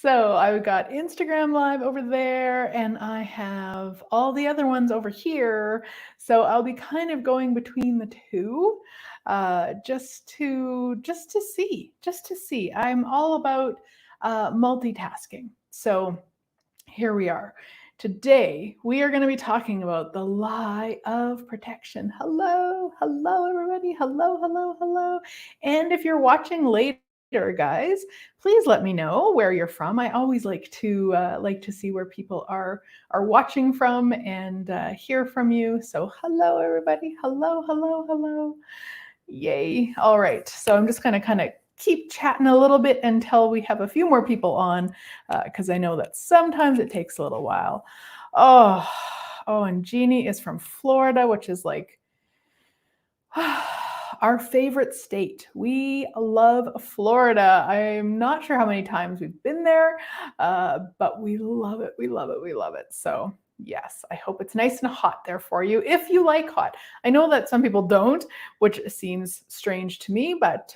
So I've got Instagram Live over there, and I have all the other ones over here. So I'll be kind of going between the two, just to see. I'm all about multitasking. So here we are. Today, we are going to be talking about the lie of protection. Hello, hello, everybody. Hello, hello, hello. And if you're watching later, guys, please let me know where you're from. I always like to see where people are watching from and hear from you. So, hello, everybody. Hello, hello, hello. Yay. All right. So I'm just going to kind of keep chatting a little bit until we have a few more people on, because I know that sometimes it takes a little while. Oh, oh, and Jeannie is from Florida, which is like our favorite state. We love Florida. I'm not sure how many times we've been there, but we love it. We love it. We love it. So, yes, I hope it's nice and hot there for you if you like hot. I know that some people don't, which seems strange to me, but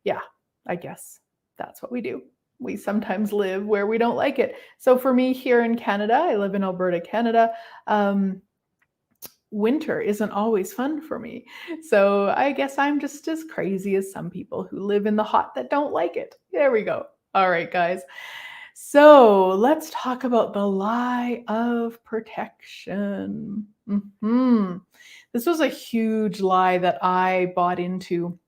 yeah, I guess that's what we do. We sometimes live where we don't like it. So, for me here in Canada, I live in Alberta, Canada. Winter isn't always fun for me. So I guess I'm just as crazy as some people who live in the hot that don't like it. There we go. All right, guys. So let's talk about the lie of protection. This was a huge lie that I bought into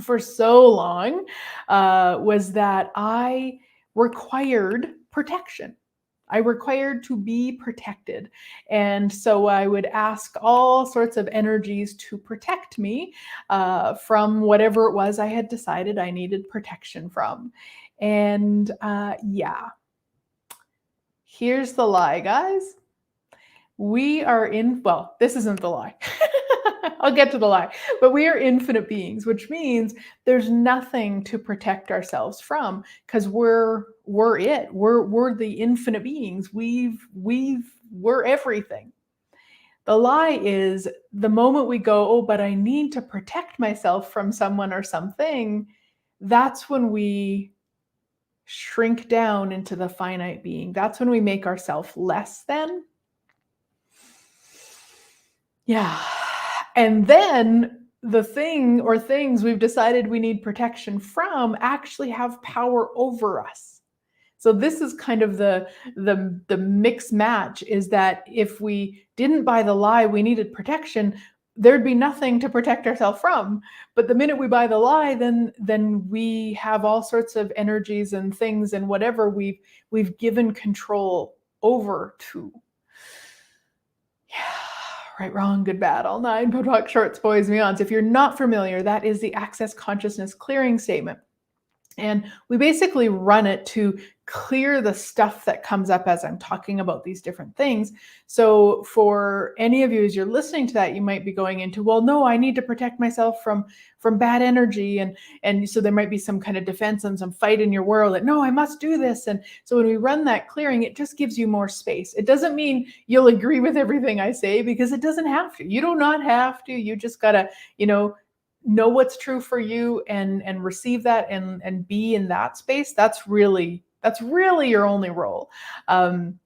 for so long, was that I required protection. I required to be protected. And so I would ask all sorts of energies to protect me from whatever it was I had decided I needed protection from. And yeah, here's the lie, guys. We are well, this isn't the lie. I'll get to the lie. But we are infinite beings, which means there's nothing to protect ourselves from because we're it. We're the infinite beings. We're everything. The lie is the moment we go, oh, but I need to protect myself from someone or something, that's when we shrink down into the finite being. That's when we make ourselves less than. Yeah. And then the thing or things we've decided we need protection from actually have power over us. So this is kind of the mix match, is that if we didn't buy the lie we needed protection, there'd be nothing to protect ourselves from. But the minute we buy the lie, then we have all sorts of energies and things and whatever we've given control over to. Yeah. Right, wrong, good, bad, all nine, POD POC, shorts, boys, meons. If you're not familiar, that is the Access Consciousness Clearing Statement. And we basically run it to clear the stuff that comes up as I'm talking about these different things. So for any of you, as you're listening to that, you might be going into, well, no, I need to protect myself from bad energy. And so there might be some kind of defense and some fight in your world that, no, I must do this. And so when we run that clearing, it just gives you more space. It doesn't mean you'll agree with everything I say, because it doesn't have to. You do not have to. You just gotta, know what's true for you and receive that and be in that space. That's really your only role. And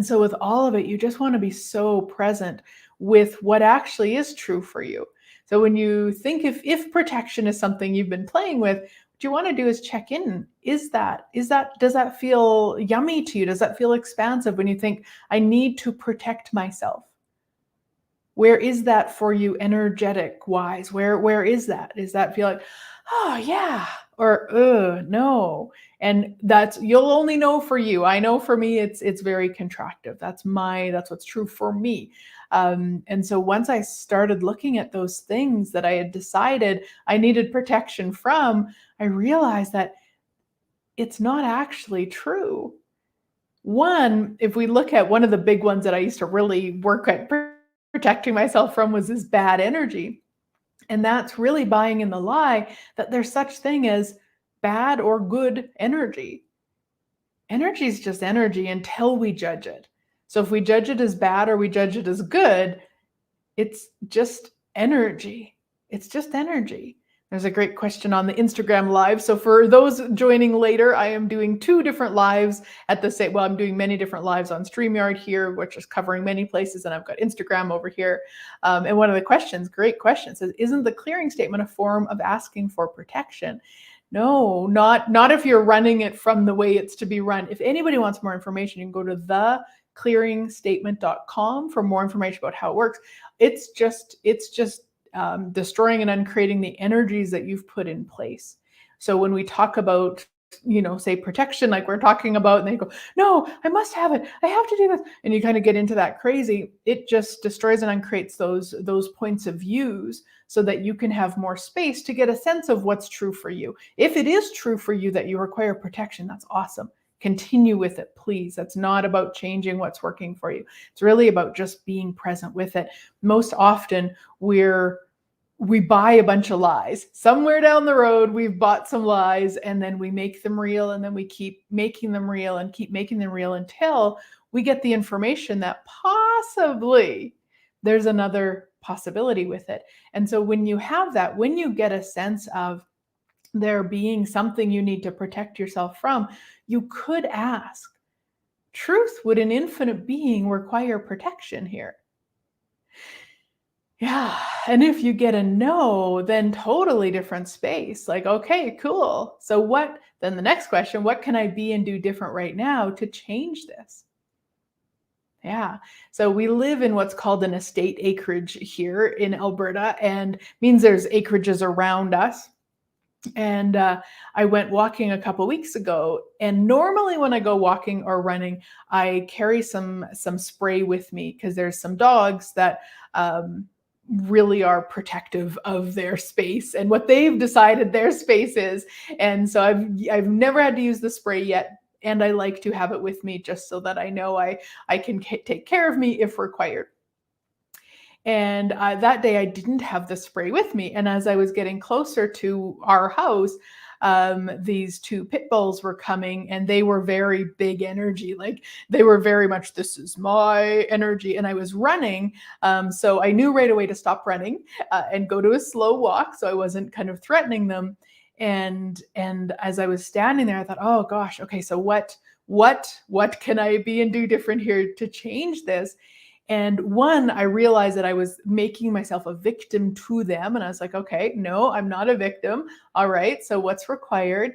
so with all of it, you just want to be so present with what actually is true for you. So when you think if protection is something you've been playing with, what you want to do is check in. Does that feel yummy to you? Does that feel expansive when you think, I need to protect myself? Where is that for you energetic wise? Where is that? Does that feel like, oh yeah, or no? And you'll only know for you. I know for me, it's very contractive. That's what's true for me. And so once I started looking at those things that I had decided I needed protection from, I realized that it's not actually true. One, if we look at one of the big ones that I used to really work at protecting myself from, was this bad energy. And that's really buying in the lie that there's such thing as bad or good energy. Energy is just energy until we judge it. So if we judge it as bad or we judge it as good, it's just energy. It's just energy. There's a great question on the Instagram live. So for those joining later, I am doing 2 different lives at the same, well, I'm doing many different lives on StreamYard here, which is covering many places, and I've got Instagram over here. And one of the questions, great question, says, isn't the clearing statement a form of asking for protection? No, not if you're running it from the way it's to be run. If anybody wants more information, you can go to theclearingstatement.com for more information about how it works. It's just destroying and uncreating the energies that you've put in place. So when we talk about, say protection, like we're talking about, and they go, no, I must have it. I have to do this. And you kind of get into that crazy, it just destroys and uncreates those points of views so that you can have more space to get a sense of what's true for you. If it is true for you that you require protection, that's awesome. Continue with it, please. That's not about changing what's working for you. It's really about just being present with it. Most often we buy a bunch of lies. Somewhere down the road, we've bought some lies, and then we make them real, and then we keep making them real and keep making them real until we get the information that possibly there's another possibility with it. And so when you have that, when you get a sense of there being something you need to protect yourself from, you could ask, truth, would an infinite being require protection here? Yeah. And if you get a no, then totally different space. Like, okay, cool. So then the next question, what can I be and do different right now to change this? Yeah. So we live in what's called an estate acreage here in Alberta, and means there's acreages around us. And I went walking a couple weeks ago, and normally when I go walking or running, I carry some spray with me because there's some dogs that really are protective of their space and what they've decided their space is. And so I've never had to use the spray yet, and I like to have it with me just so that I know I can take care of me if required. And that day I didn't have the spray with me. And as I was getting closer to our house, these 2 pit bulls were coming, and they were very big energy. Like they were very much, this is my energy. And I was running. So I knew right away to stop running and go to a slow walk. So I wasn't kind of threatening them. And as I was standing there, I thought, oh gosh, okay, so what can I be and do different here to change this? And one, I realized that I was making myself a victim to them. And I was like, okay, no, I'm not a victim. All right, so what's required?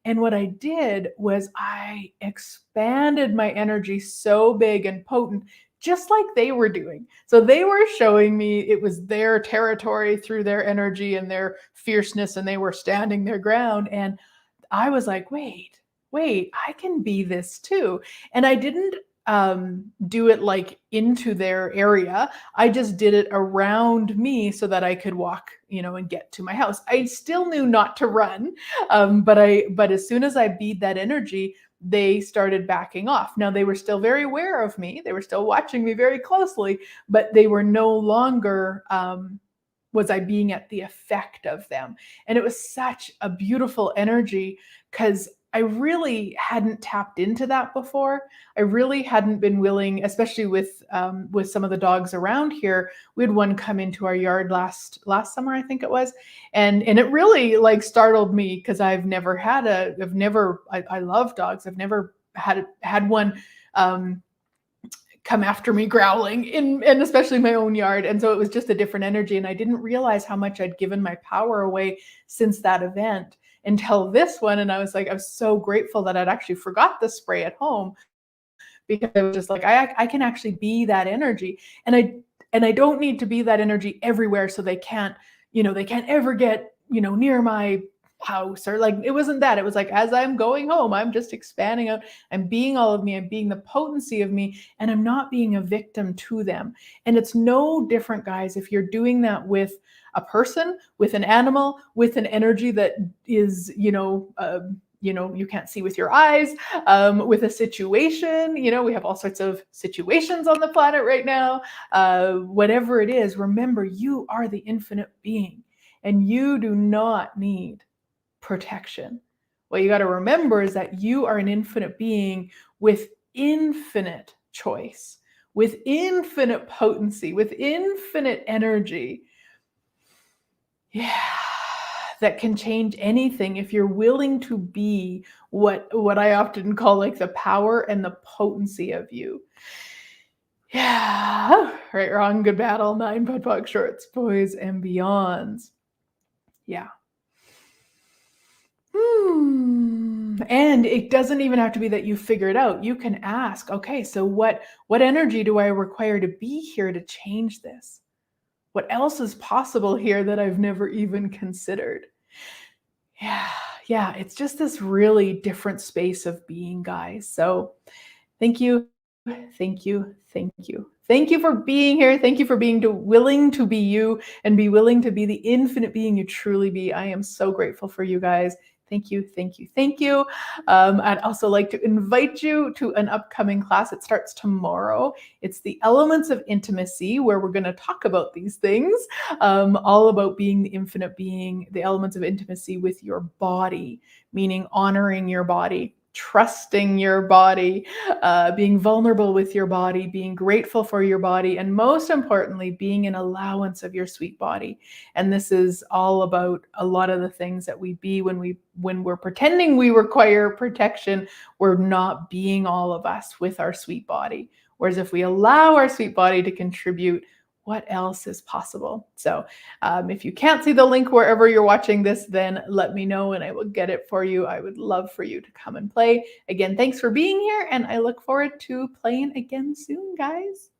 And what I did was I expanded my energy so big and potent, just like they were doing. So they were showing me it was their territory through their energy and their fierceness, and they were standing their ground. And I was like, wait, I can be this too. And I didn't do it like into their area. I just did it around me so that I could walk, and get to my house. I still knew not to run, but as soon as I beat that energy, they started backing off. Now they were still very aware of me. They were still watching me very closely, but they were no longer. Was I being at the effect of them? And it was such a beautiful energy because I really hadn't tapped into that before. I really hadn't been willing, especially with some of the dogs around here. We had one come into our yard last summer, I think it was, and it really like startled me because I love dogs. I've never had one come after me growling and especially my own yard. And so it was just a different energy. And I didn't realize how much I'd given my power away since that event until this one. And I was so grateful that I'd actually forgot the spray at home, because it was just like, I can actually be that energy. And I don't need to be that energy everywhere. So they can't ever get, near my house, or like, it wasn't that. It was like, as I'm going home, I'm just expanding out. I'm being all of me. I'm being the potency of me, and I'm not being a victim to them. And it's no different, guys, if you're doing that with a person, with an animal, with an energy that is, you can't see with your eyes, with a situation. We have all sorts of situations on the planet right now. Whatever it is, remember, you are the infinite being, and you do not need protection. What you got to remember is that you are an infinite being with infinite choice, with infinite potency, with infinite energy. Yeah, that can change anything if you're willing to be what I often call like the power and the potency of you. Yeah. Right, wrong, good, bad, all nine, POD POC, shorts, boys, and beyonds. Yeah. And it doesn't even have to be that you figure it out. You can ask, okay, so what energy do I require to be here to change this? What else is possible here that I've never even considered? Yeah, yeah, it's just this really different space of being, guys. So thank you, thank you, thank you. Thank you for being here. Thank you for being willing to be you and be willing to be the infinite being you truly be. I am so grateful for you guys. Thank you, thank you, thank you. I'd also like to invite you to an upcoming class. It starts tomorrow. It's the elements of intimacy, where we're going to talk about these things, all about being the infinite being, the elements of intimacy with your body, meaning honoring your body, trusting your body, being vulnerable with your body, being grateful for your body, and most importantly, being an allowance of your sweet body. And this is all about a lot of the things that we be when we're pretending we require protection. We're not being all of us with our sweet body. Whereas if we allow our sweet body to contribute, what else is possible? So if you can't see the link wherever you're watching this, then let me know and I will get it for you. I would love for you to come and play. Again, thanks for being here, and I look forward to playing again soon, guys.